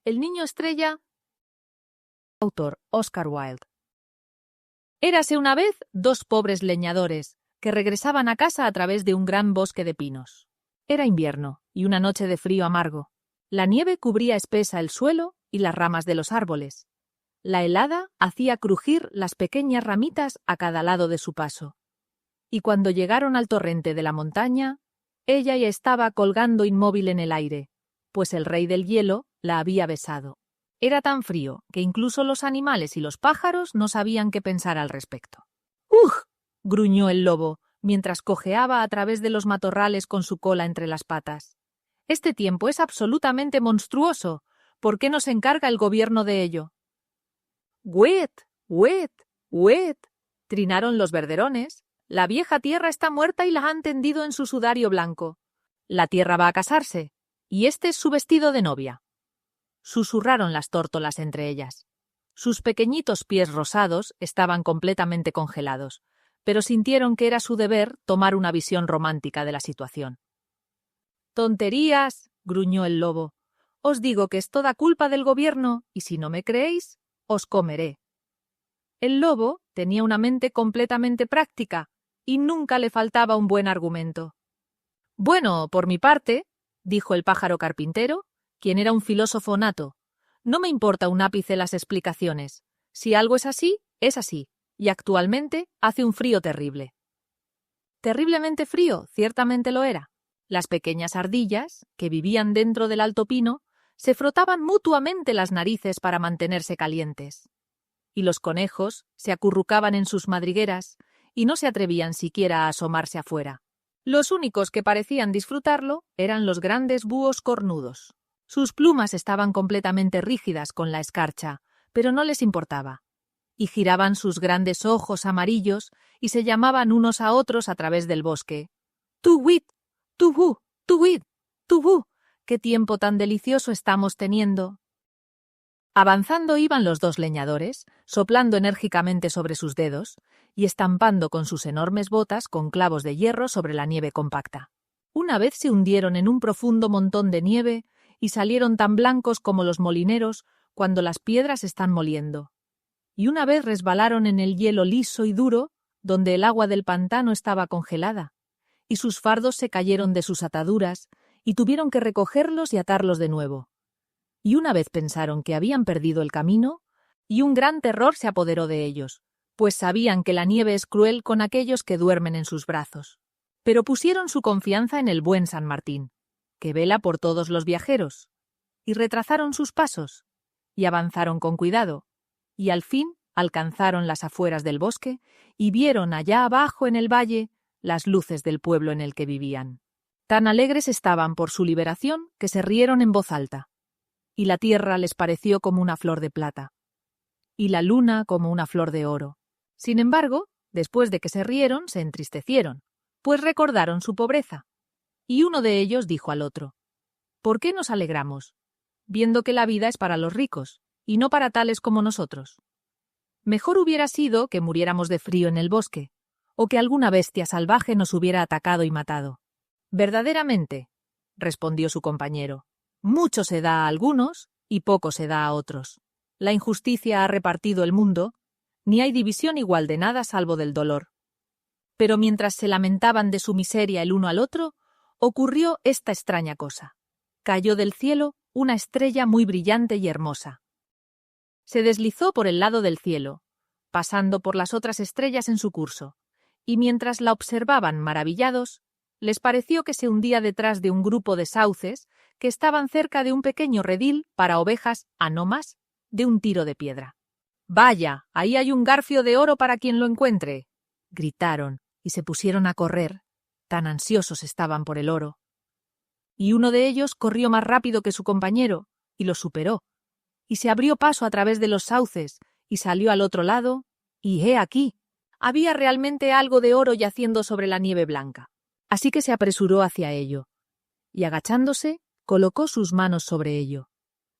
El niño estrella. Autor Oscar Wilde. Érase una vez dos pobres leñadores que regresaban a casa a través de un gran bosque de pinos. Era invierno y una noche de frío amargo. La nieve cubría espesa el suelo y las ramas de los árboles. La helada hacía crujir las pequeñas ramitas a cada lado de su paso. Y cuando llegaron al torrente de la montaña, ella ya estaba colgando inmóvil en el aire, pues el rey del hielo la había besado. Era tan frío que incluso los animales y los pájaros no sabían qué pensar al respecto. ¡Ugh! Gruñó el lobo, mientras cojeaba a través de los matorrales con su cola entre las patas. Este tiempo es absolutamente monstruoso. ¿Por qué no se encarga el gobierno de ello? ¡Huet! ¡Huet! ¡Huet! Trinaron los verderones. La vieja tierra está muerta y la han tendido en su sudario blanco. La tierra va a casarse, y este es su vestido de novia. Susurraron las tórtolas entre ellas. Sus pequeñitos pies rosados estaban completamente congelados, pero sintieron que era su deber tomar una visión romántica de la situación. —¡Tonterías! —gruñó el lobo. —Os digo que es toda culpa del gobierno, y si no me creéis, os comeré. El lobo tenía una mente completamente práctica, y nunca le faltaba un buen argumento. —Bueno, por mi parte —dijo el pájaro carpintero, quien era un filósofo nato—, no me importa un ápice las explicaciones. Si algo es así, y actualmente hace un frío terrible. Terriblemente frío, ciertamente lo era. Las pequeñas ardillas, que vivían dentro del alto pino, se frotaban mutuamente las narices para mantenerse calientes. Y los conejos se acurrucaban en sus madrigueras y no se atrevían siquiera a asomarse afuera. Los únicos que parecían disfrutarlo eran los grandes búhos cornudos. Sus plumas estaban completamente rígidas con la escarcha, pero no les importaba. Y giraban sus grandes ojos amarillos y se llamaban unos a otros a través del bosque. ¡Tu-wit! ¡Tu-hu! ¡Tu-wit! ¡Tu-hu! ¡Qué tiempo tan delicioso estamos teniendo! Avanzando iban los dos leñadores, soplando enérgicamente sobre sus dedos y estampando con sus enormes botas con clavos de hierro sobre la nieve compacta. Una vez se hundieron en un profundo montón de nieve y salieron tan blancos como los molineros cuando las piedras están moliendo. Y una vez resbalaron en el hielo liso y duro, donde el agua del pantano estaba congelada, y sus fardos se cayeron de sus ataduras y tuvieron que recogerlos y atarlos de nuevo. Y una vez pensaron que habían perdido el camino, y un gran terror se apoderó de ellos, pues sabían que la nieve es cruel con aquellos que duermen en sus brazos. Pero pusieron su confianza en el buen San Martín, que vela por todos los viajeros, y retrazaron sus pasos, y avanzaron con cuidado, y al fin alcanzaron las afueras del bosque y vieron allá abajo en el valle las luces del pueblo en el que vivían. Tan alegres estaban por su liberación que se rieron en voz alta, y la tierra les pareció como una flor de plata, y la luna como una flor de oro. Sin embargo, después de que se rieron, se entristecieron, pues recordaron su pobreza. Y uno de ellos dijo al otro: ¿por qué nos alegramos, viendo que la vida es para los ricos, y no para tales como nosotros? Mejor hubiera sido que muriéramos de frío en el bosque, o que alguna bestia salvaje nos hubiera atacado y matado. Verdaderamente, respondió su compañero, mucho se da a algunos y poco se da a otros. La injusticia ha repartido el mundo, ni hay división igual de nada salvo del dolor. Pero mientras se lamentaban de su miseria el uno al otro, ocurrió esta extraña cosa. Cayó del cielo una estrella muy brillante y hermosa. Se deslizó por el lado del cielo, pasando por las otras estrellas en su curso, y mientras la observaban maravillados, les pareció que se hundía detrás de un grupo de sauces que estaban cerca de un pequeño redil para ovejas a no más de un tiro de piedra. «¡Vaya! Ahí hay un garfio de oro para quien lo encuentre», gritaron, y se pusieron a correr, tan ansiosos estaban por el oro. Y uno de ellos corrió más rápido que su compañero, y lo superó, y se abrió paso a través de los sauces, y salió al otro lado, y ¡he aquí! Había realmente algo de oro yaciendo sobre la nieve blanca. Así que se apresuró hacia ello, y agachándose, colocó sus manos sobre ello.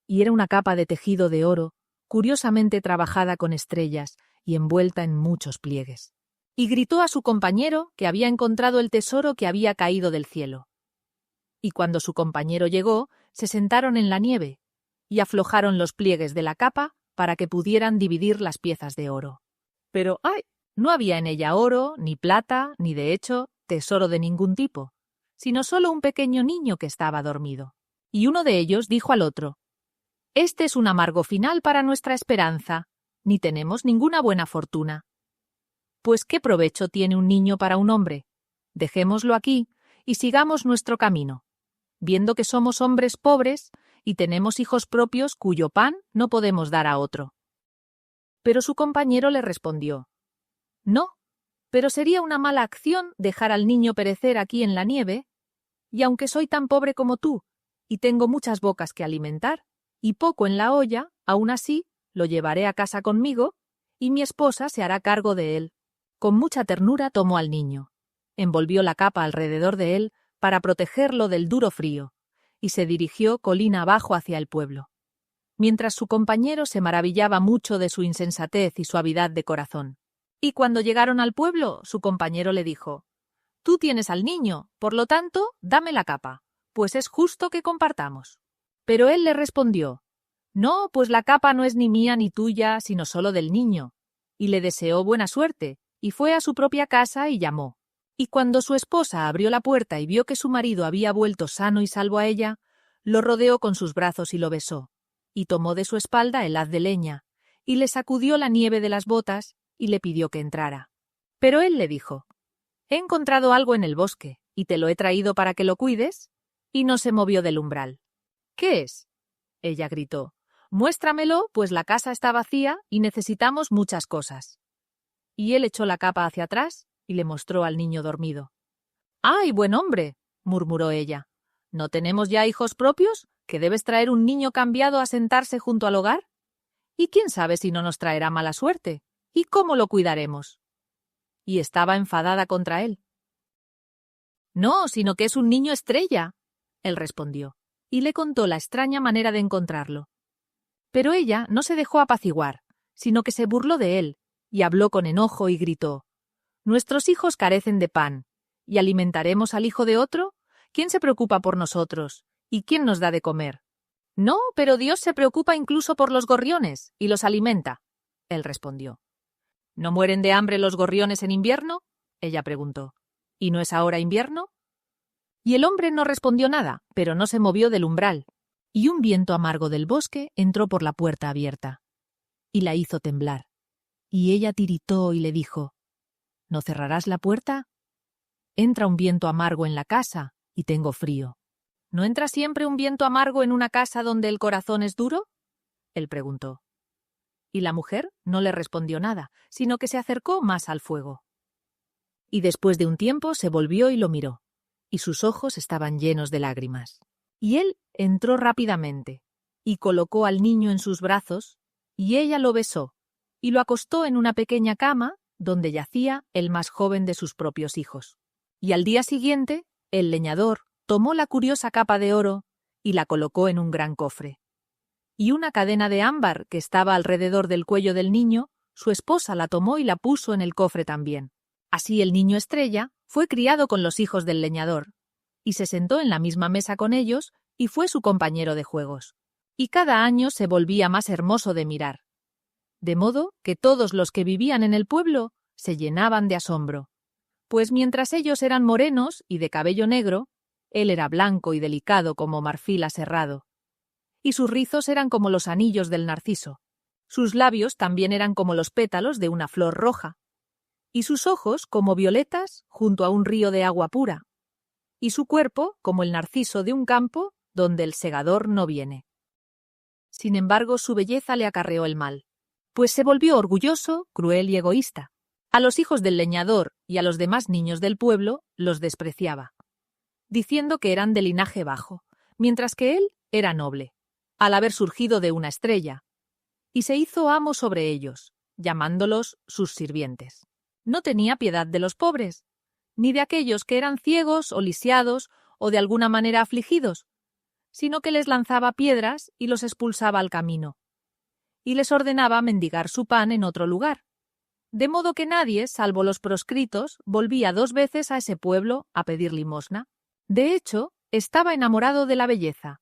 Y era una capa de tejido de oro, curiosamente trabajada con estrellas y envuelta en muchos pliegues. Y gritó a su compañero que había encontrado el tesoro que había caído del cielo. Y cuando su compañero llegó, se sentaron en la nieve, y aflojaron los pliegues de la capa para que pudieran dividir las piezas de oro. Pero ¡ay! No había en ella oro, ni plata, ni de hecho tesoro de ningún tipo, sino solo un pequeño niño que estaba dormido. Y uno de ellos dijo al otro: «Este es un amargo final para nuestra esperanza, ni tenemos ninguna buena fortuna». Pues ¿qué provecho tiene un niño para un hombre? Dejémoslo aquí y sigamos nuestro camino, viendo que somos hombres pobres y tenemos hijos propios cuyo pan no podemos dar a otro. Pero su compañero le respondió: «No, pero sería una mala acción dejar al niño perecer aquí en la nieve, y aunque soy tan pobre como tú, y tengo muchas bocas que alimentar, y poco en la olla, aún así lo llevaré a casa conmigo, y mi esposa se hará cargo de él». Con mucha ternura tomó al niño, envolvió la capa alrededor de él para protegerlo del duro frío, y se dirigió colina abajo hacia el pueblo, mientras su compañero se maravillaba mucho de su insensatez y suavidad de corazón. Y cuando llegaron al pueblo, su compañero le dijo: «Tú tienes al niño, por lo tanto, dame la capa, pues es justo que compartamos». Pero él le respondió: «No, pues la capa no es ni mía ni tuya, sino solo del niño», y le deseó buena suerte, y fue a su propia casa y llamó. Y cuando su esposa abrió la puerta y vio que su marido había vuelto sano y salvo a ella, lo rodeó con sus brazos y lo besó, y tomó de su espalda el haz de leña, y le sacudió la nieve de las botas, y le pidió que entrara. Pero él le dijo: «He encontrado algo en el bosque, y te lo he traído para que lo cuides», y no se movió del umbral. «¿Qué es?», ella gritó. «Muéstramelo, pues la casa está vacía y necesitamos muchas cosas». Y él echó la capa hacia atrás y le mostró al niño dormido. «¡Ay, buen hombre!», murmuró ella. «¿No tenemos ya hijos propios, que debes traer un niño cambiado a sentarse junto al hogar? Y quién sabe si no nos traerá mala suerte. ¿Y cómo lo cuidaremos?». Y estaba enfadada contra él. «No, sino que es un niño estrella», él respondió, y le contó la extraña manera de encontrarlo. Pero ella no se dejó apaciguar, sino que se burló de él, y habló con enojo y gritó: «Nuestros hijos carecen de pan, ¿y alimentaremos al hijo de otro? ¿Quién se preocupa por nosotros? ¿Y quién nos da de comer?». «No, pero Dios se preocupa incluso por los gorriones, y los alimenta», él respondió. «¿No mueren de hambre los gorriones en invierno?», ella preguntó. «¿Y no es ahora invierno?». Y el hombre no respondió nada, pero no se movió del umbral, y un viento amargo del bosque entró por la puerta abierta, y la hizo temblar. Y ella tiritó y le dijo: «¿No cerrarás la puerta? Entra un viento amargo en la casa, y tengo frío». «¿No entra siempre un viento amargo en una casa donde el corazón es duro?», él preguntó. Y la mujer no le respondió nada, sino que se acercó más al fuego. Y después de un tiempo se volvió y lo miró, y sus ojos estaban llenos de lágrimas. Y él entró rápidamente, y colocó al niño en sus brazos, y ella lo besó, y lo acostó en una pequeña cama donde yacía el más joven de sus propios hijos. Y al día siguiente, el leñador tomó la curiosa capa de oro y la colocó en un gran cofre. Y una cadena de ámbar que estaba alrededor del cuello del niño, su esposa la tomó y la puso en el cofre también. Así el niño estrella fue criado con los hijos del leñador, y se sentó en la misma mesa con ellos y fue su compañero de juegos. Y cada año se volvía más hermoso de mirar, de modo que todos los que vivían en el pueblo se llenaban de asombro, pues mientras ellos eran morenos y de cabello negro, él era blanco y delicado como marfil aserrado, y sus rizos eran como los anillos del narciso. Sus labios también eran como los pétalos de una flor roja, y sus ojos como violetas junto a un río de agua pura, y su cuerpo como el narciso de un campo donde el segador no viene. Sin embargo, su belleza le acarreó el mal, pues se volvió orgulloso, cruel y egoísta. A los hijos del leñador y a los demás niños del pueblo los despreciaba, diciendo que eran de linaje bajo, mientras que él era noble, al haber surgido de una estrella, y se hizo amo sobre ellos, llamándolos sus sirvientes. No tenía piedad de los pobres, ni de aquellos que eran ciegos o lisiados o de alguna manera afligidos, sino que les lanzaba piedras y los expulsaba al camino, y les ordenaba mendigar su pan en otro lugar, de modo que nadie, salvo los proscritos, volvía 2 veces a ese pueblo a pedir limosna. De hecho, estaba enamorado de la belleza,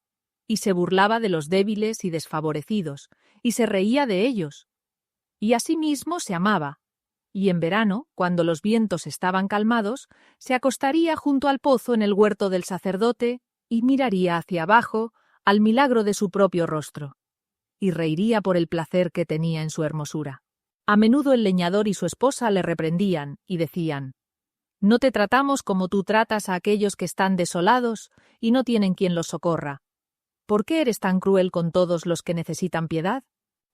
y se burlaba de los débiles y desfavorecidos, y se reía de ellos. Y asimismo se amaba, y en verano, cuando los vientos estaban calmados, se acostaría junto al pozo en el huerto del sacerdote y miraría hacia abajo al milagro de su propio rostro, y reiría por el placer que tenía en su hermosura. A menudo el leñador y su esposa le reprendían y decían: «No te tratamos como tú tratas a aquellos que están desolados y no tienen quien los socorra. ¿Por qué eres tan cruel con todos los que necesitan piedad?».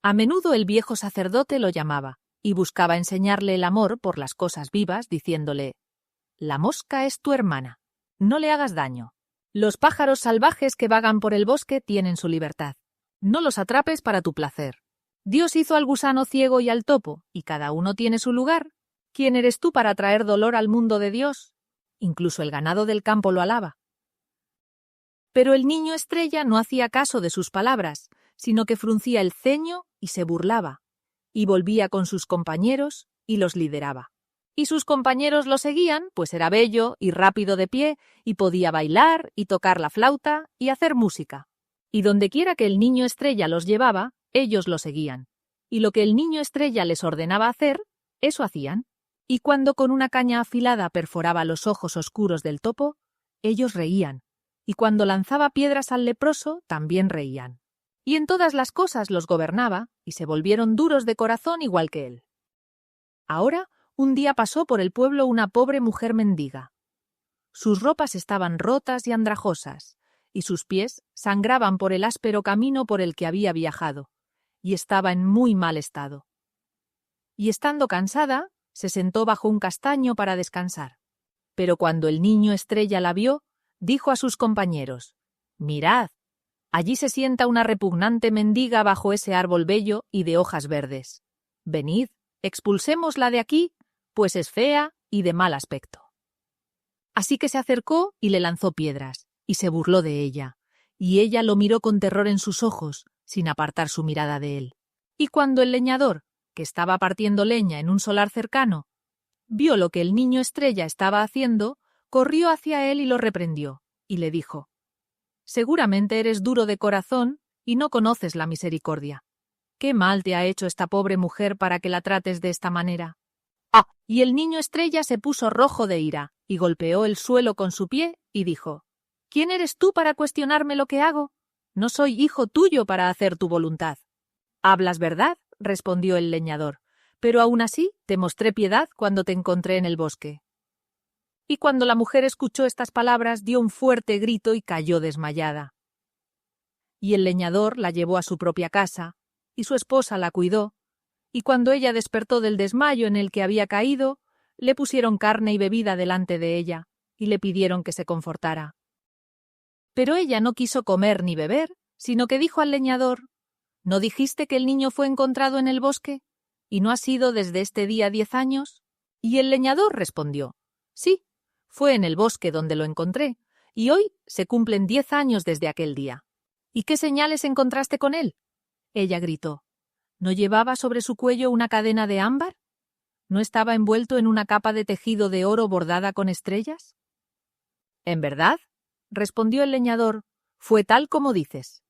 A menudo el viejo sacerdote lo llamaba y buscaba enseñarle el amor por las cosas vivas, diciéndole: «La mosca es tu hermana. No le hagas daño. Los pájaros salvajes que vagan por el bosque tienen su libertad. No los atrapes para tu placer. Dios hizo al gusano ciego y al topo, y cada uno tiene su lugar. ¿Quién eres tú para traer dolor al mundo de Dios?». Incluso el ganado del campo lo alaba. Pero el niño estrella no hacía caso de sus palabras, sino que fruncía el ceño y se burlaba, y volvía con sus compañeros y los lideraba. Y sus compañeros lo seguían, pues era bello y rápido de pie, y podía bailar y tocar la flauta y hacer música. Y dondequiera que el niño estrella los llevaba, ellos lo seguían. Y lo que el niño estrella les ordenaba hacer, eso hacían. Y cuando con una caña afilada perforaba los ojos oscuros del topo, ellos reían. Y cuando lanzaba piedras al leproso, también reían. Y en todas las cosas los gobernaba, y se volvieron duros de corazón igual que él. Ahora, un día pasó por el pueblo una pobre mujer mendiga. Sus ropas estaban rotas y andrajosas, y sus pies sangraban por el áspero camino por el que había viajado, y estaba en muy mal estado. Y estando cansada, se sentó bajo un castaño para descansar. Pero cuando el niño estrella la vio, dijo a sus compañeros: «Mirad, allí se sienta una repugnante mendiga bajo ese árbol bello y de hojas verdes. Venid, expulsémosla de aquí, pues es fea y de mal aspecto». Así que se acercó y le lanzó piedras, y se burló de ella, y ella lo miró con terror en sus ojos, sin apartar su mirada de él. Y cuando el leñador, que estaba partiendo leña en un solar cercano, vio lo que el niño estrella estaba haciendo, corrió hacia él y lo reprendió, y le dijo: «Seguramente eres duro de corazón y no conoces la misericordia. ¿Qué mal te ha hecho esta pobre mujer para que la trates de esta manera?». Y el niño estrella se puso rojo de ira, y golpeó el suelo con su pie, y dijo: «¿Quién eres tú para cuestionarme lo que hago? No soy hijo tuyo para hacer tu voluntad». «Hablas verdad», respondió el leñador, «pero aún así te mostré piedad cuando te encontré en el bosque». Y cuando la mujer escuchó estas palabras, dio un fuerte grito y cayó desmayada. Y el leñador la llevó a su propia casa, y su esposa la cuidó, y cuando ella despertó del desmayo en el que había caído, le pusieron carne y bebida delante de ella, y le pidieron que se confortara. Pero ella no quiso comer ni beber, sino que dijo al leñador: «¿No dijiste que el niño fue encontrado en el bosque? ¿Y no ha sido desde este día 10 años?» Y el leñador respondió: «Sí, fue en el bosque donde lo encontré, y hoy se cumplen 10 años desde aquel día». «¿Y qué señales encontraste con él?». Ella gritó: «¿No llevaba sobre su cuello una cadena de ámbar? ¿No estaba envuelto en una capa de tejido de oro bordada con estrellas?». «En verdad», respondió el leñador, «fue tal como dices».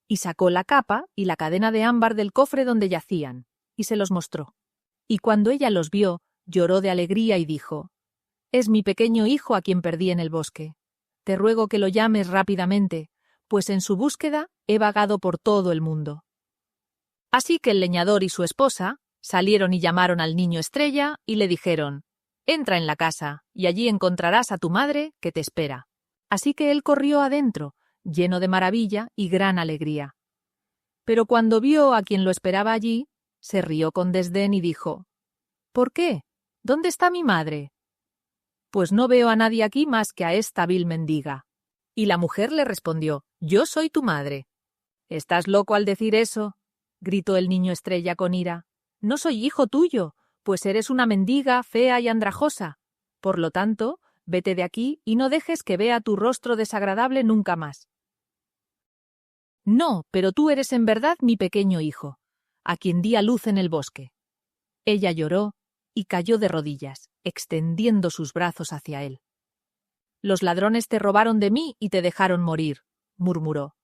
Y sacó la capa y la cadena de ámbar del cofre donde yacían, y se los mostró. Y cuando ella los vio, lloró de alegría y dijo: «Es mi pequeño hijo a quien perdí en el bosque. Te ruego que lo llames rápidamente, pues en su búsqueda he vagado por todo el mundo». Así que el leñador y su esposa salieron y llamaron al niño estrella y le dijeron: «Entra en la casa, y allí encontrarás a tu madre, que te espera». Así que él corrió adentro, lleno de maravilla y gran alegría. Pero cuando vio a quien lo esperaba allí, se rió con desdén y dijo: «¿Por qué? ¿Dónde está mi madre?». «Pues no veo a nadie aquí más que a esta vil mendiga». Y la mujer le respondió: «Yo soy tu madre». «¿Estás loco al decir eso?», gritó el niño estrella con ira. «No soy hijo tuyo, pues eres una mendiga fea y andrajosa. Por lo tanto, vete de aquí y no dejes que vea tu rostro desagradable nunca más». «No, pero tú eres en verdad mi pequeño hijo, a quien di a luz en el bosque». Ella lloró y cayó de rodillas, extendiendo sus brazos hacia él. «Los ladrones te robaron de mí y te dejaron morir», murmuró.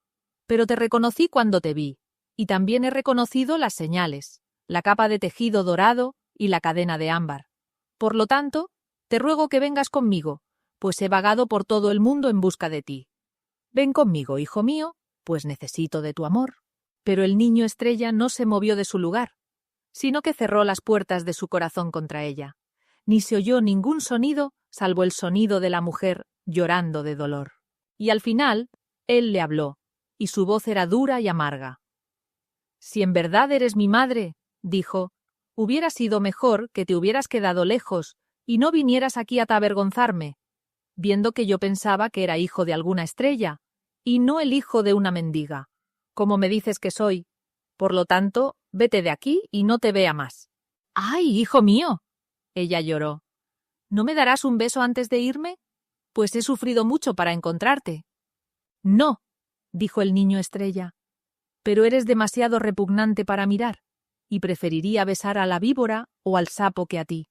pero te reconocí cuando te vi, y también he reconocido las señales, la capa de tejido dorado y la cadena de ámbar. Por lo tanto, te ruego que vengas conmigo, pues he vagado por todo el mundo en busca de ti. Ven conmigo, hijo mío, pues necesito de tu amor. Pero el niño estrella no se movió de su lugar, sino que cerró las puertas de su corazón contra ella. Ni se oyó ningún sonido salvo el sonido de la mujer llorando de dolor. Y al final, él le habló, y su voz era dura y amarga. «Si en verdad eres mi madre», dijo, «hubiera sido mejor que te hubieras quedado lejos y no vinieras aquí a avergonzarme, viendo que yo pensaba que era hijo de alguna estrella, y no el hijo de una mendiga, como me dices que soy. Por lo tanto, vete de aquí y no te vea más». «¡Ay, hijo mío!», ella lloró. «¿No me darás un beso antes de irme? Pues he sufrido mucho para encontrarte». «No», dijo el niño estrella, «pero eres demasiado repugnante para mirar, y preferiría besar a la víbora o al sapo que a ti».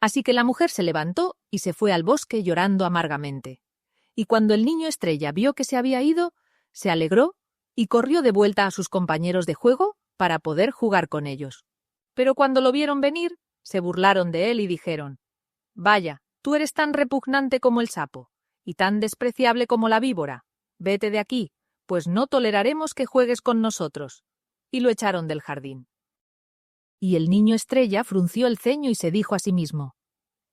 Así que la mujer se levantó y se fue al bosque llorando amargamente. Y cuando el niño estrella vio que se había ido, se alegró y corrió de vuelta a sus compañeros de juego para poder jugar con ellos. Pero cuando lo vieron venir, se burlaron de él y dijeron: «Vaya, tú eres tan repugnante como el sapo, y tan despreciable como la víbora. Vete de aquí, pues no toleraremos que juegues con nosotros». Y lo echaron del jardín. Y el niño estrella frunció el ceño y se dijo a sí mismo: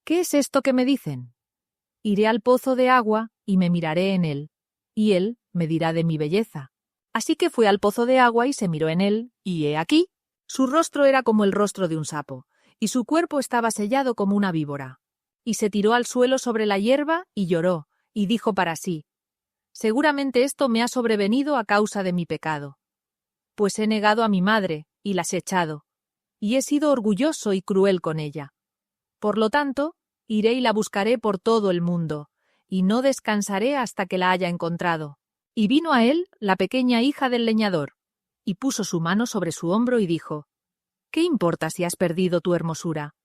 «¿Qué es esto que me dicen? Iré al pozo de agua y me miraré en él, y él me dirá de mi belleza». Así que fue al pozo de agua y se miró en él, y he aquí, su rostro era como el rostro de un sapo, y su cuerpo estaba sellado como una víbora. Y se tiró al suelo sobre la hierba y lloró, y dijo para sí: «Seguramente esto me ha sobrevenido a causa de mi pecado. Pues he negado a mi madre, y las he echado, y he sido orgulloso y cruel con ella. Por lo tanto, iré y la buscaré por todo el mundo, y no descansaré hasta que la haya encontrado». Y vino a él la pequeña hija del leñador, y puso su mano sobre su hombro y dijo: «¿Qué importa si has perdido tu hermosura?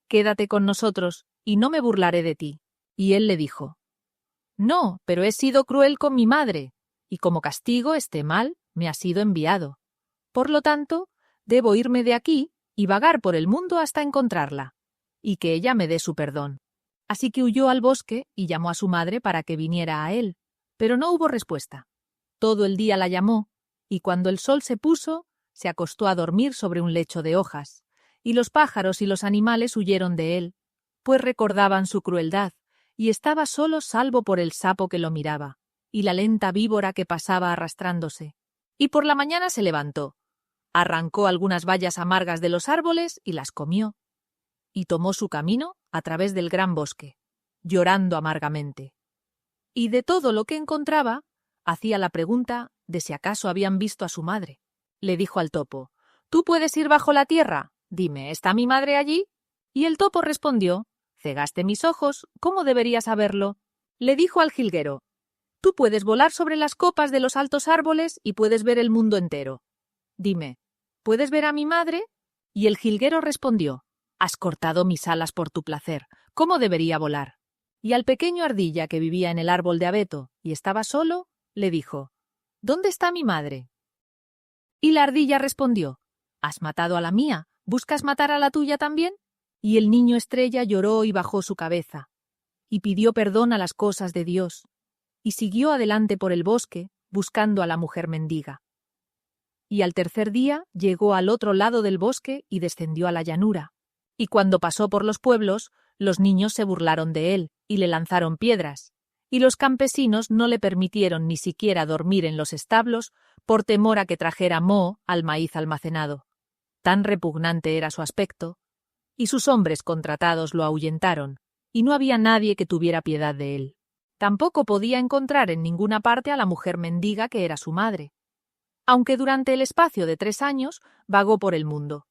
Quédate con nosotros, y no me burlaré de ti». Y él le dijo: «No, pero he sido cruel con mi madre, y como castigo este mal me ha sido enviado. Por lo tanto, debo irme de aquí y vagar por el mundo hasta encontrarla, y que ella me dé su perdón». Así que huyó al bosque y llamó a su madre para que viniera a él, pero no hubo respuesta. Todo el día la llamó, y cuando el sol se puso, se acostó a dormir sobre un lecho de hojas, y los pájaros y los animales huyeron de él, pues recordaban su crueldad, y estaba solo salvo por el sapo que lo miraba, y la lenta víbora que pasaba arrastrándose. Y por la mañana se levantó, arrancó algunas bayas amargas de los árboles y las comió, y tomó su camino a través del gran bosque, llorando amargamente. Y de todo lo que encontraba, hacía la pregunta de si acaso habían visto a su madre. Le dijo al topo: «¿Tú puedes ir bajo la tierra? Dime, ¿está mi madre allí?» Y el topo respondió: «Cegaste mis ojos, ¿cómo debería saberlo?» Le dijo al jilguero: «Tú puedes volar sobre las copas de los altos árboles y puedes ver el mundo entero. Dime, ¿puedes ver a mi madre?» Y el jilguero respondió: «Has cortado mis alas por tu placer, ¿cómo debería volar?» Y al pequeño ardilla que vivía en el árbol de abeto y estaba solo, le dijo: «¿Dónde está mi madre?» Y la ardilla respondió: «Has matado a la mía, ¿buscas matar a la tuya también?» Y el niño estrella lloró y bajó su cabeza, y pidió perdón a las cosas de Dios, y siguió adelante por el bosque, buscando a la mujer mendiga. Y al tercer día llegó al otro lado del bosque y descendió a la llanura. Y cuando pasó por los pueblos, los niños se burlaron de él y le lanzaron piedras, y los campesinos no le permitieron ni siquiera dormir en los establos por temor a que trajera moho al maíz almacenado. Tan repugnante era su aspecto, y sus hombres contratados lo ahuyentaron, y no había nadie que tuviera piedad de él. Tampoco podía encontrar en ninguna parte a la mujer mendiga que era su madre, aunque durante el espacio de 3 años vagó por el mundo,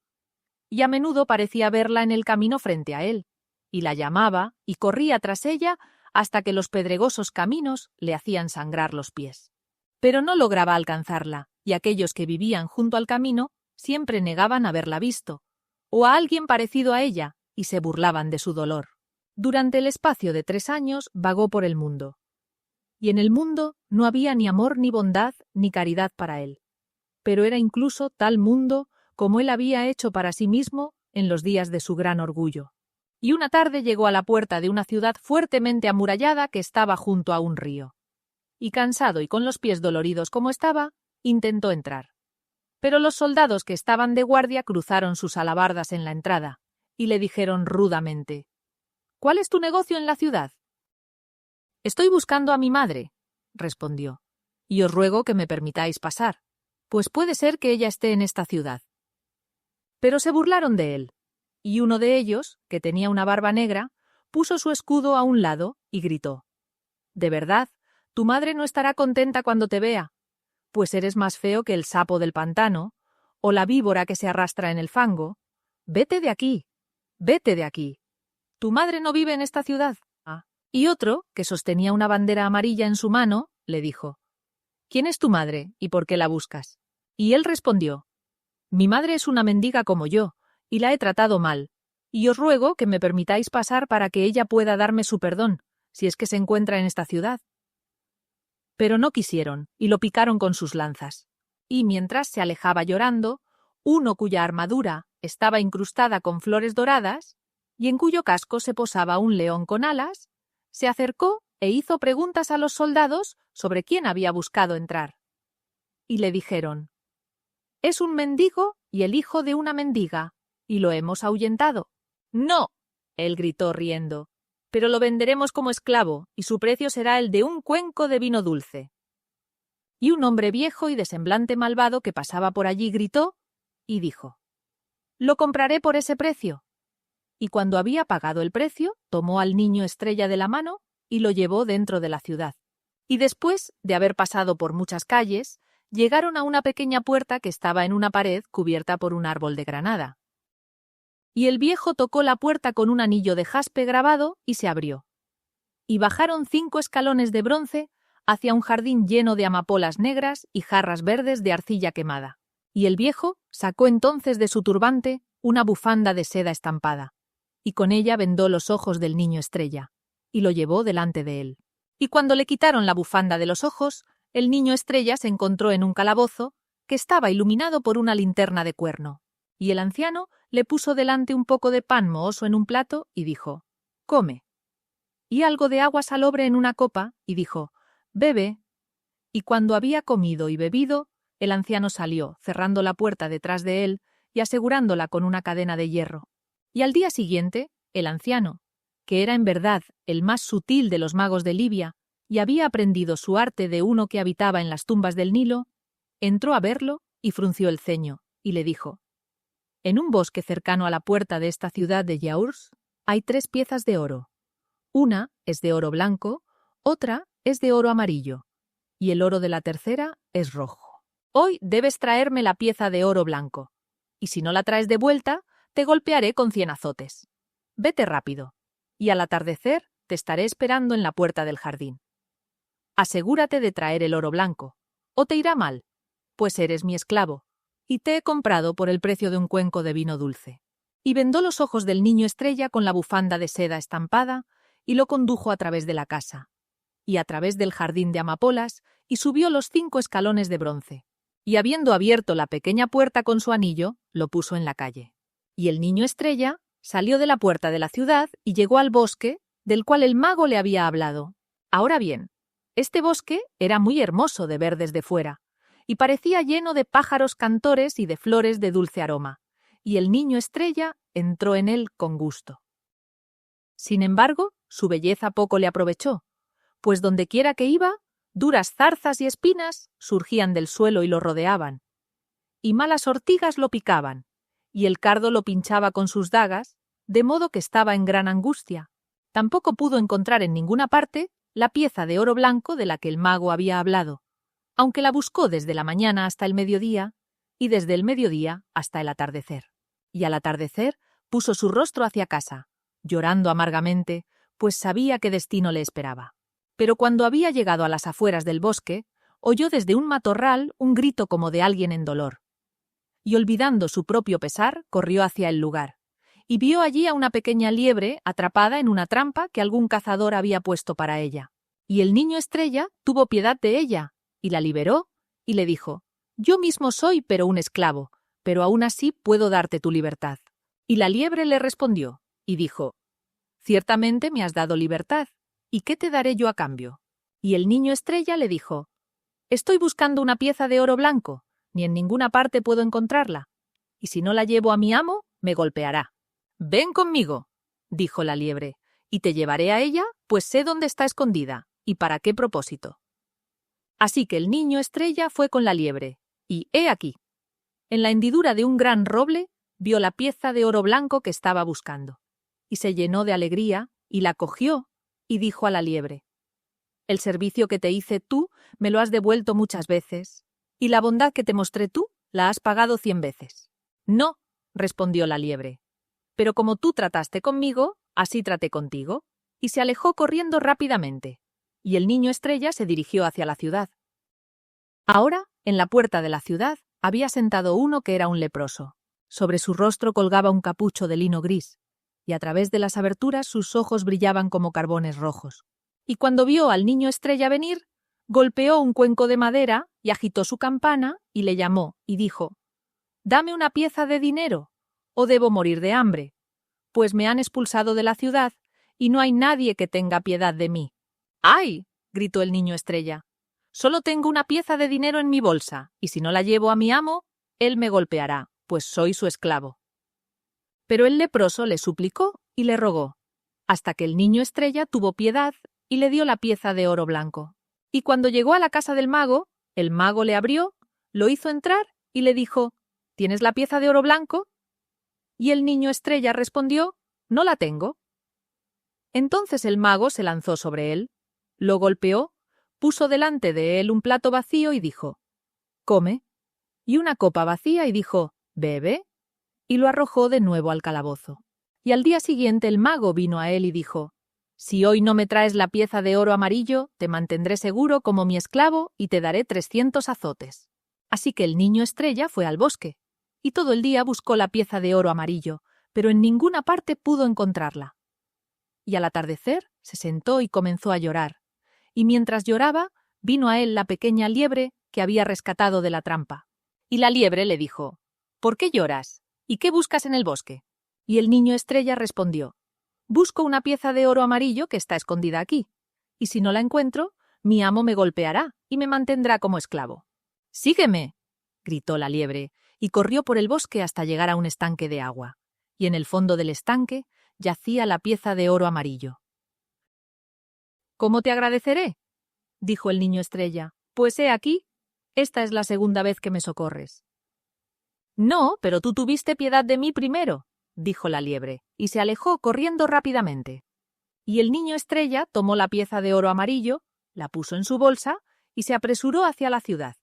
y a menudo parecía verla en el camino frente a él, y la llamaba y corría tras ella hasta que los pedregosos caminos le hacían sangrar los pies. Pero no lograba alcanzarla, y aquellos que vivían junto al camino siempre negaban haberla visto, o a alguien parecido a ella, y se burlaban de su dolor. Durante el espacio de 3 años vagó por el mundo, y en el mundo no había ni amor ni bondad ni caridad para él. Pero era incluso tal mundo como él había hecho para sí mismo en los días de su gran orgullo. Y una tarde llegó a la puerta de una ciudad fuertemente amurallada que estaba junto a un río. Y cansado y con los pies doloridos como estaba, intentó entrar. Pero los soldados que estaban de guardia cruzaron sus alabardas en la entrada y le dijeron rudamente: «¿Cuál es tu negocio en la ciudad?» «Estoy buscando a mi madre», respondió, «y os ruego que me permitáis pasar, pues puede ser que ella esté en esta ciudad». Pero se burlaron de él, y uno de ellos, que tenía una barba negra, puso su escudo a un lado y gritó: «De verdad, tu madre no estará contenta cuando te vea, pues eres más feo que el sapo del pantano, o la víbora que se arrastra en el fango. Vete de aquí, vete de aquí. Tu madre no vive en esta ciudad». Y otro, que sostenía una bandera amarilla en su mano, le dijo: «¿Quién es tu madre y por qué la buscas?» Y él respondió: «Mi madre es una mendiga como yo, y la he tratado mal, y os ruego que me permitáis pasar para que ella pueda darme su perdón, si es que se encuentra en esta ciudad». Pero no quisieron, y lo picaron con sus lanzas. Y mientras se alejaba llorando, uno cuya armadura estaba incrustada con flores doradas, y en cuyo casco se posaba un león con alas, se acercó e hizo preguntas a los soldados sobre quién había buscado entrar. Y le dijeron: «Es un mendigo y el hijo de una mendiga, y lo hemos ahuyentado». «No», él gritó riendo, «pero lo venderemos como esclavo, y su precio será el de un cuenco de vino dulce». Y un hombre viejo y de semblante malvado que pasaba por allí gritó y dijo: «Lo compraré por ese precio». Y cuando había pagado el precio, tomó al niño estrella de la mano y lo llevó dentro de la ciudad. Y después de haber pasado por muchas calles, llegaron a una pequeña puerta que estaba en una pared cubierta por un árbol de granada. Y el viejo tocó la puerta con un anillo de jaspe grabado y se abrió. Y bajaron 5 escalones de bronce hacia un jardín lleno de amapolas negras y jarras verdes de arcilla quemada. Y el viejo sacó entonces de su turbante una bufanda de seda estampada, y con ella vendó los ojos del niño estrella, y lo llevó delante de él. Y cuando le quitaron la bufanda de los ojos, el niño estrella se encontró en un calabozo que estaba iluminado por una linterna de cuerno, y el anciano le puso delante un poco de pan mohoso en un plato y dijo: «Come», y algo de agua salobre en una copa, y dijo: «Bebe». Y cuando había comido y bebido, el anciano salió, cerrando la puerta detrás de él y asegurándola con una cadena de hierro. Y al día siguiente, el anciano, que era en verdad el más sutil de los magos de Libia y había aprendido su arte de uno que habitaba en las tumbas del Nilo, entró a verlo y frunció el ceño, y le dijo: «En un bosque cercano a la puerta de esta ciudad de Yaours hay 3 piezas de oro. Una es de oro blanco, otra es de oro amarillo, y el oro de la tercera es rojo. Hoy debes traerme la pieza de oro blanco, y si no la traes de vuelta, te golpearé con 100 azotes. Vete rápido, y al atardecer te estaré esperando en la puerta del jardín. Asegúrate de traer el oro blanco, o te irá mal, pues eres mi esclavo, y te he comprado por el precio de un cuenco de vino dulce». Y vendó los ojos del niño estrella con la bufanda de seda estampada, y lo condujo a través de la casa, y a través del jardín de amapolas, y subió los 5 escalones de bronce, y habiendo abierto la pequeña puerta con su anillo, lo puso en la calle. Y el niño estrella salió de la puerta de la ciudad y llegó al bosque del cual el mago le había hablado. Ahora bien, este bosque era muy hermoso de ver desde fuera, y parecía lleno de pájaros cantores y de flores de dulce aroma, y el niño estrella entró en él con gusto. Sin embargo, su belleza poco le aprovechó, pues dondequiera que iba, duras zarzas y espinas surgían del suelo y lo rodeaban, y malas ortigas lo picaban, y el cardo lo pinchaba con sus dagas, de modo que estaba en gran angustia. Tampoco pudo encontrar en ninguna parte la pieza de oro blanco de la que el mago había hablado, aunque la buscó desde la mañana hasta el mediodía, y desde el mediodía hasta el atardecer. Y al atardecer puso su rostro hacia casa, llorando amargamente, pues sabía qué destino le esperaba. Pero cuando había llegado a las afueras del bosque, oyó desde un matorral un grito como de alguien en dolor. Y olvidando su propio pesar, corrió hacia el lugar, y vio allí a una pequeña liebre atrapada en una trampa que algún cazador había puesto para ella. Y el niño estrella tuvo piedad de ella, y la liberó, y le dijo: «Yo mismo soy pero un esclavo, pero aún así puedo darte tu libertad». Y la liebre le respondió, y dijo: «Ciertamente me has dado libertad, ¿y qué te daré yo a cambio?». Y el niño estrella le dijo: «Estoy buscando una pieza de oro blanco, ni en ninguna parte puedo encontrarla, y si no la llevo a mi amo, me golpeará». «Ven conmigo», dijo la liebre, «y te llevaré a ella, pues sé dónde está escondida, y para qué propósito». Así que el niño estrella fue con la liebre, y he aquí. En la hendidura de un gran roble vio la pieza de oro blanco que estaba buscando, y se llenó de alegría, y la cogió, y dijo a la liebre: «El servicio que te hice tú me lo has devuelto muchas veces, y la bondad que te mostré tú la has pagado 100 veces». «No», respondió la liebre, «pero como tú trataste conmigo, así traté contigo», y se alejó corriendo rápidamente, y el niño estrella se dirigió hacia la ciudad. Ahora, en la puerta de la ciudad, había sentado uno que era un leproso. Sobre su rostro colgaba un capucho de lino gris, y a través de las aberturas sus ojos brillaban como carbones rojos. Y cuando vio al niño estrella venir, golpeó un cuenco de madera y agitó su campana y le llamó y dijo: «Dame una pieza de dinero, o debo morir de hambre, pues me han expulsado de la ciudad y no hay nadie que tenga piedad de mí». «¡Ay!», gritó el niño estrella, «solo tengo una pieza de dinero en mi bolsa, y si no la llevo a mi amo, él me golpeará, pues soy su esclavo». Pero el leproso le suplicó y le rogó, hasta que el niño estrella tuvo piedad y le dio la pieza de oro blanco. Y cuando llegó a la casa del mago, el mago le abrió, lo hizo entrar y le dijo: «¿Tienes la pieza de oro blanco?». Y el niño estrella respondió: «No la tengo». Entonces el mago se lanzó sobre él, lo golpeó, puso delante de él un plato vacío y dijo: «Come», y una copa vacía y dijo: «Bebe», y lo arrojó de nuevo al calabozo. Y al día siguiente el mago vino a él y dijo: «Si hoy no me traes la pieza de oro amarillo, te mantendré seguro como mi esclavo y te daré 300 azotes». Así que el niño estrella fue al bosque, y todo el día buscó la pieza de oro amarillo, pero en ninguna parte pudo encontrarla. Y al atardecer se sentó y comenzó a llorar, y mientras lloraba, vino a él la pequeña liebre que había rescatado de la trampa. Y la liebre le dijo: «¿Por qué lloras? ¿Y qué buscas en el bosque?». Y el niño estrella respondió: «Busco una pieza de oro amarillo que está escondida aquí, y si no la encuentro, mi amo me golpeará y me mantendrá como esclavo». «¡Sígueme!», gritó la liebre, y corrió por el bosque hasta llegar a un estanque de agua, y en el fondo del estanque yacía la pieza de oro amarillo. «¿Cómo te agradeceré?», dijo el niño estrella, «pues he aquí, esta es la segunda vez que me socorres». «No, pero tú tuviste piedad de mí primero», dijo la liebre, y se alejó corriendo rápidamente. Y el niño estrella tomó la pieza de oro amarillo, la puso en su bolsa y se apresuró hacia la ciudad.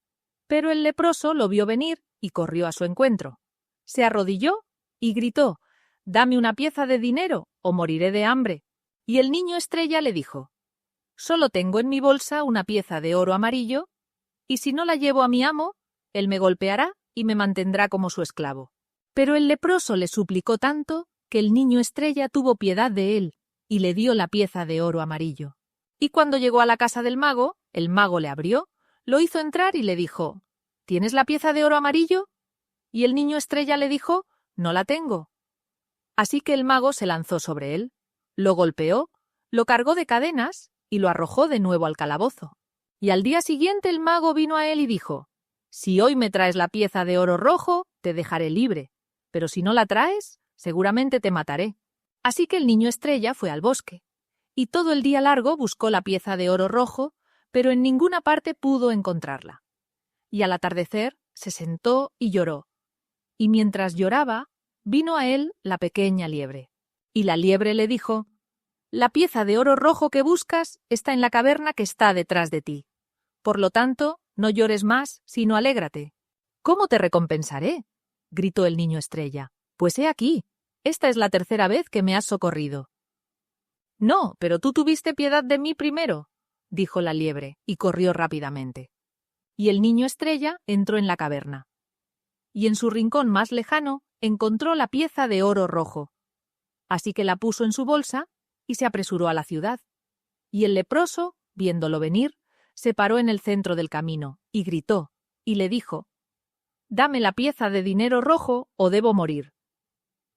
Pero el leproso lo vio venir y corrió a su encuentro. Se arrodilló y gritó: «Dame una pieza de dinero o moriré de hambre». Y el niño estrella le dijo: «Solo tengo en mi bolsa una pieza de oro amarillo, y si no la llevo a mi amo, él me golpeará y me mantendrá como su esclavo». Pero el leproso le suplicó tanto que el niño estrella tuvo piedad de él y le dio la pieza de oro amarillo. Y cuando llegó a la casa del mago, el mago le abrió, lo hizo entrar y le dijo: «¿Tienes la pieza de oro amarillo?». Y el niño estrella le dijo: «No la tengo». Así que el mago se lanzó sobre él, lo golpeó, lo cargó de cadenas y lo arrojó de nuevo al calabozo. Y al día siguiente el mago vino a él y dijo: «Si hoy me traes la pieza de oro rojo, te dejaré libre, pero si no la traes, seguramente te mataré». Así que el niño estrella fue al bosque, y todo el día largo buscó la pieza de oro rojo, pero en ninguna parte pudo encontrarla. Y al atardecer se sentó y lloró, y mientras lloraba, vino a él la pequeña liebre. Y la liebre le dijo: «La pieza de oro rojo que buscas está en la caverna que está detrás de ti. Por lo tanto, no llores más, sino alégrate». «¿Cómo te recompensaré?», gritó el niño estrella. «Pues he aquí, esta es la tercera vez que me has socorrido». «No, pero tú tuviste piedad de mí primero», dijo la liebre, y corrió rápidamente. Y el niño estrella entró en la caverna, y en su rincón más lejano encontró la pieza de oro rojo. Así que la puso en su bolsa y se apresuró a la ciudad. Y el leproso viéndolo venir, se paró en el centro del camino, y gritó, y le dijo: «Dame la pieza de dinero rojo o debo morir».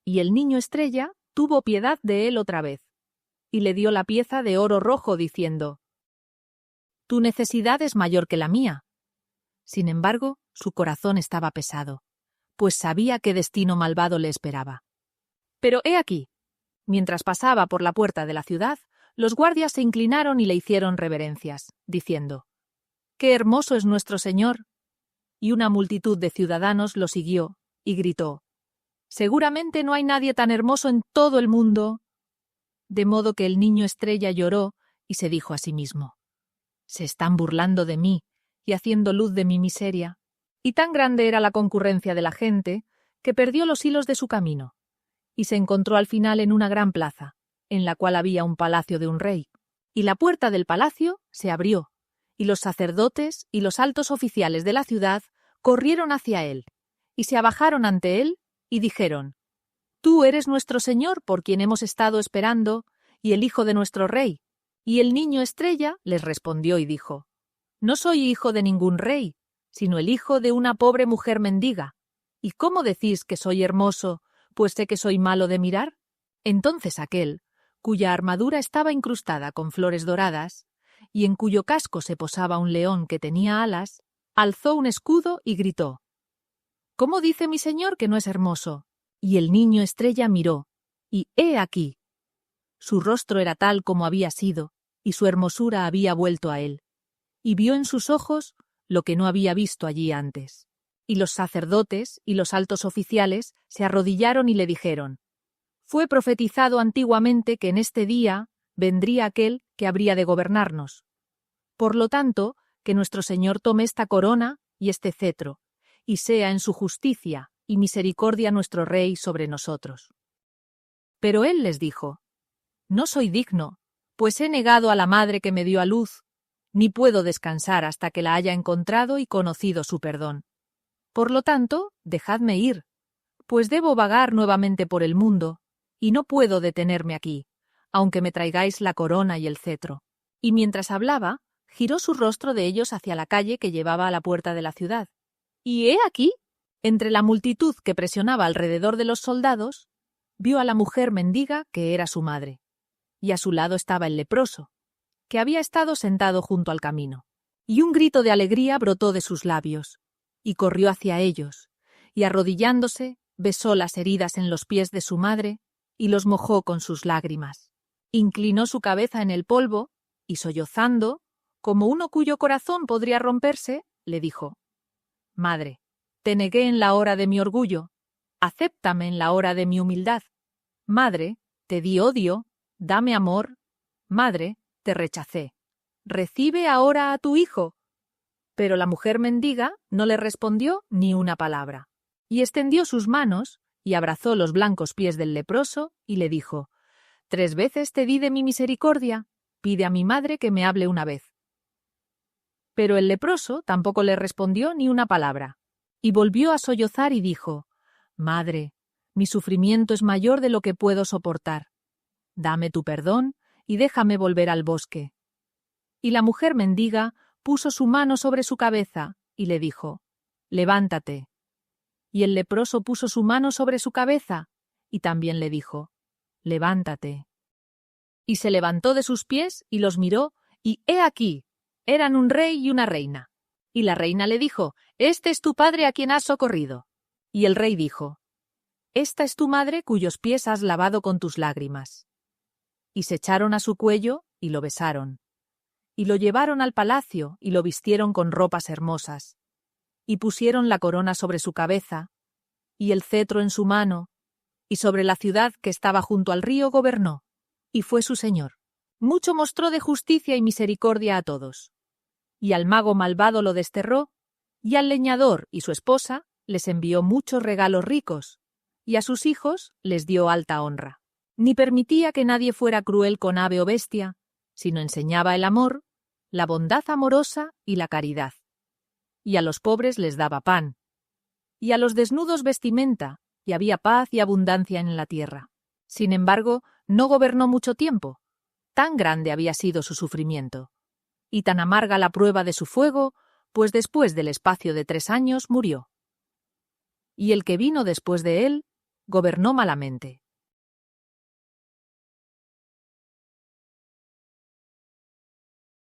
Y el niño estrella tuvo piedad de él otra vez, y le dio la pieza de oro rojo, diciendo: «Tu necesidad es mayor que la mía». Sin embargo, su corazón estaba pesado, pues sabía qué destino malvado le esperaba. Pero he aquí, mientras pasaba por la puerta de la ciudad, los guardias se inclinaron y le hicieron reverencias, diciendo: «¡Qué hermoso es nuestro Señor!». Y una multitud de ciudadanos lo siguió y gritó: «Seguramente no hay nadie tan hermoso en todo el mundo». De modo que el niño estrella lloró y se dijo a sí mismo: «Se están burlando de mí y haciendo luz de mi miseria». Y tan grande era la concurrencia de la gente que perdió los hilos de su camino, y se encontró al final en una gran plaza, en la cual había un palacio de un rey. Y la puerta del palacio se abrió, y los sacerdotes y los altos oficiales de la ciudad corrieron hacia él, y se abajaron ante él, y dijeron: «Tú eres nuestro señor por quien hemos estado esperando, y el hijo de nuestro rey». Y el niño estrella les respondió y dijo: «No soy hijo de ningún rey, sino el hijo de una pobre mujer mendiga. ¿Y cómo decís que soy hermoso, pues sé que soy malo de mirar?». Entonces aquel, cuya armadura estaba incrustada con flores doradas, y en cuyo casco se posaba un león que tenía alas, alzó un escudo y gritó: «¿Cómo dice mi señor que no es hermoso?». Y el niño estrella miró, y ¡he aquí! Su rostro era tal como había sido, y su hermosura había vuelto a él, y vio en sus ojos lo que no había visto allí antes. Y los sacerdotes y los altos oficiales se arrodillaron y le dijeron: «Fue profetizado antiguamente que en este día vendría aquel que habría de gobernarnos. Por lo tanto, que nuestro Señor tome esta corona y este cetro, y sea en su justicia y misericordia nuestro Rey sobre nosotros». Pero él les dijo: «No soy digno, pues he negado a la madre que me dio a luz, ni puedo descansar hasta que la haya encontrado y conocido su perdón. Por lo tanto, dejadme ir, pues debo vagar nuevamente por el mundo, y no puedo detenerme aquí, aunque me traigáis la corona y el cetro». Y mientras hablaba, giró su rostro de ellos hacia la calle que llevaba a la puerta de la ciudad. Y he aquí, entre la multitud que presionaba alrededor de los soldados, vio a la mujer mendiga que era su madre, y a su lado estaba el leproso, que había estado sentado junto al camino. Y un grito de alegría brotó de sus labios, y corrió hacia ellos, y arrodillándose, besó las heridas en los pies de su madre, y los mojó con sus lágrimas. Inclinó su cabeza en el polvo, y sollozando, como uno cuyo corazón podría romperse, le dijo: «Madre, te negué en la hora de mi orgullo, acéptame en la hora de mi humildad. Madre, te di odio, dame amor. Madre, te rechacé. Recibe ahora a tu hijo». Pero la mujer mendiga no le respondió ni una palabra, y extendió sus manos y abrazó los blancos pies del leproso y le dijo: «3 veces te di de mi misericordia, pide a mi madre que me hable una vez». Pero el leproso tampoco le respondió ni una palabra, y volvió a sollozar y dijo: «Madre, mi sufrimiento es mayor de lo que puedo soportar. Dame tu perdón y déjame volver al bosque». Y la mujer mendiga puso su mano sobre su cabeza y le dijo: «Levántate». Y el leproso puso su mano sobre su cabeza y también le dijo: «Levántate». Y se levantó de sus pies y los miró, y ¡he aquí! Eran un rey y una reina. Y la reina le dijo: «Este es tu padre a quien has socorrido». Y el rey dijo: «Esta es tu madre cuyos pies has lavado con tus lágrimas». Y se echaron a su cuello y lo besaron. Y lo llevaron al palacio y lo vistieron con ropas hermosas. Y pusieron la corona sobre su cabeza, y el cetro en su mano, y sobre la ciudad que estaba junto al río gobernó, y fue su señor. Mucho mostró de justicia y misericordia a todos. Y al mago malvado lo desterró, y al leñador y su esposa les envió muchos regalos ricos, y a sus hijos les dio alta honra. Ni permitía que nadie fuera cruel con ave o bestia, sino enseñaba el amor, la bondad amorosa y la caridad. Y a los pobres les daba pan, y a los desnudos vestimenta, y había paz y abundancia en la tierra. Sin embargo, no gobernó mucho tiempo. Tan grande había sido su sufrimiento. y tan amarga la prueba de su fuego, pues después del espacio de 3 años murió. Y el que vino después de él, gobernó malamente.